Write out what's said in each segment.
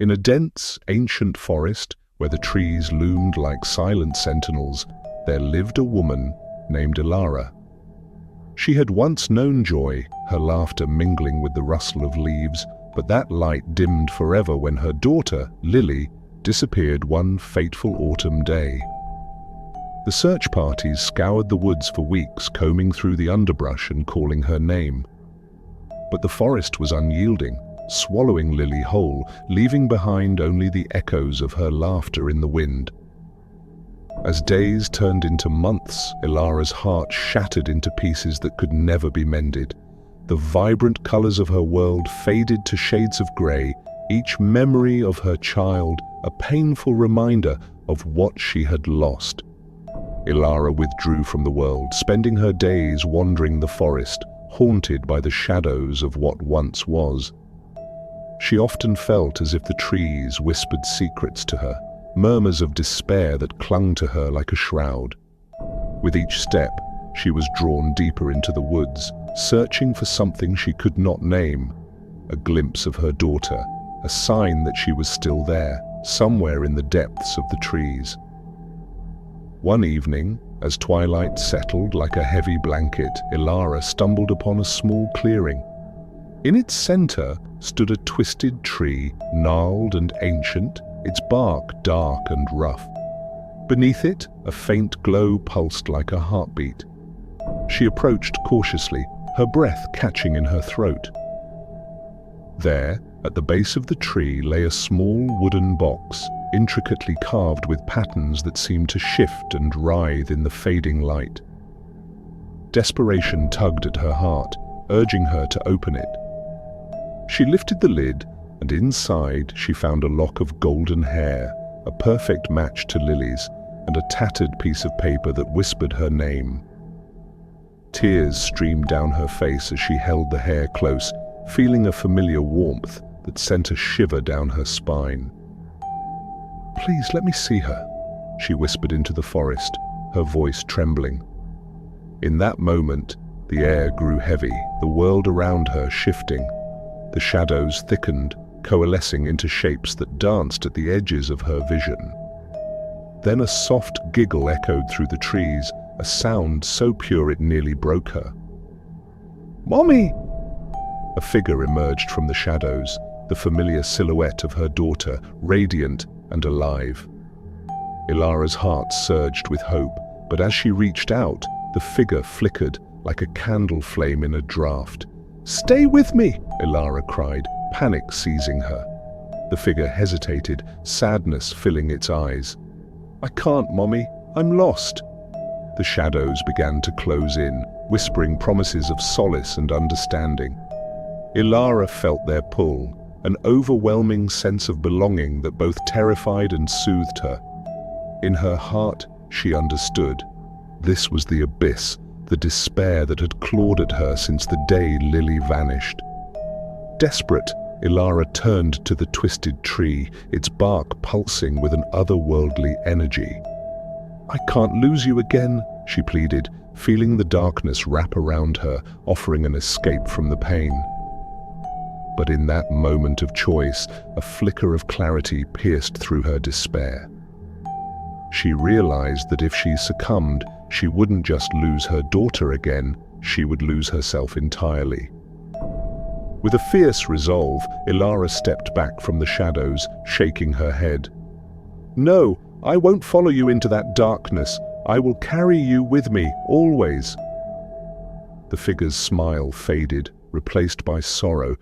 In a dense, ancient forest, where the trees loomed like silent sentinels, there lived a woman named Ilara. She had once known joy, her laughter mingling with the rustle of leaves, but that light dimmed forever when her daughter, Lily, disappeared one fateful autumn day. The search parties scoured the woods for weeks, combing through the underbrush and calling her name. But the forest was unyielding, swallowing Lily whole, leaving behind only the echoes of her laughter in the wind. As days turned into months, Ilara's heart shattered into pieces that could never be mended. The vibrant colors of her world faded to shades of gray, each memory of her child a painful reminder of what she had lost. Ilara withdrew from the world, spending her days wandering the forest, haunted by the shadows of what once was. She often felt as if the trees whispered secrets to her, murmurs of despair that clung to her like a shroud. With each step, she was drawn deeper into the woods, searching for something she could not name, a glimpse of her daughter, a sign that she was still there, somewhere in the depths of the trees. One evening, as twilight settled like a heavy blanket, Ilara stumbled upon a small clearing. In its center stood a twisted tree, gnarled and ancient, its bark dark and rough. Beneath it, a faint glow pulsed like a heartbeat. She approached cautiously, her breath catching in her throat. There, at the base of the tree, lay a small wooden box, intricately carved with patterns that seemed to shift and writhe in the fading light. Desperation tugged at her heart, urging her to open it. She lifted the lid, and inside she found a lock of golden hair, a perfect match to Lily's, and a tattered piece of paper that whispered her name. Tears streamed down her face as she held the hair close, feeling a familiar warmth that sent a shiver down her spine. "Please let me see her," she whispered into the forest, her voice trembling. In that moment, the air grew heavy, the world around her shifting. The shadows thickened, coalescing into shapes that danced at the edges of her vision. Then a soft giggle echoed through the trees, a sound so pure it nearly broke her. "Mommy!" A figure emerged from the shadows, the familiar silhouette of her daughter, radiant and alive. Ilara's heart surged with hope, but as she reached out, the figure flickered like a candle flame in a draught. "Stay with me!" Ilara cried, panic seizing her. The figure hesitated, sadness filling its eyes. "I can't, Mommy. I'm lost." The shadows began to close in, whispering promises of solace and understanding. Ilara felt their pull, an overwhelming sense of belonging that both terrified and soothed her. In her heart, she understood. This was the abyss, the despair that had clawed at her since the day Lily vanished. Desperate, Ilara turned to the twisted tree, its bark pulsing with an otherworldly energy. "I can't lose you again," she pleaded, feeling the darkness wrap around her, offering an escape from the pain. But in that moment of choice, a flicker of clarity pierced through her despair. She realized that if she succumbed, she wouldn't just lose her daughter again, she would lose herself entirely. With a fierce resolve, Ilara stepped back from the shadows, shaking her head. "No, I won't follow you into that darkness. I will carry you with me, always." The figure's smile faded, replaced by sorrow,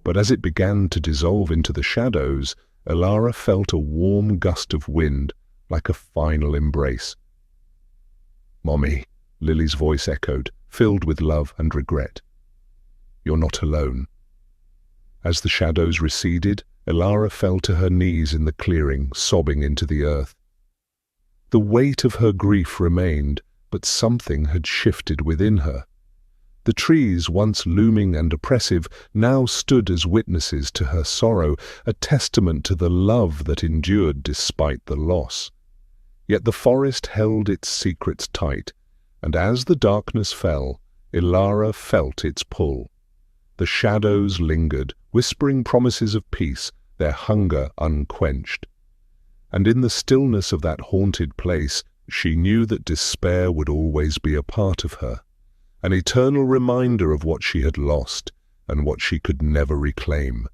but as it began to dissolve into the shadows, Ilara felt a warm gust of wind, like a final embrace. "Mommy," Lily's voice echoed, filled with love and regret. "You're not alone." As the shadows receded, Ilara fell to her knees in the clearing, sobbing into the earth. The weight of her grief remained, but something had shifted within her. The trees, once looming and oppressive, now stood as witnesses to her sorrow, a testament to the love that endured despite the loss. Yet the forest held its secrets tight, and as the darkness fell, Ilara felt its pull. The shadows lingered, whispering promises of peace, their hunger unquenched. And in the stillness of that haunted place, she knew that despair would always be a part of her, an eternal reminder of what she had lost and what she could never reclaim.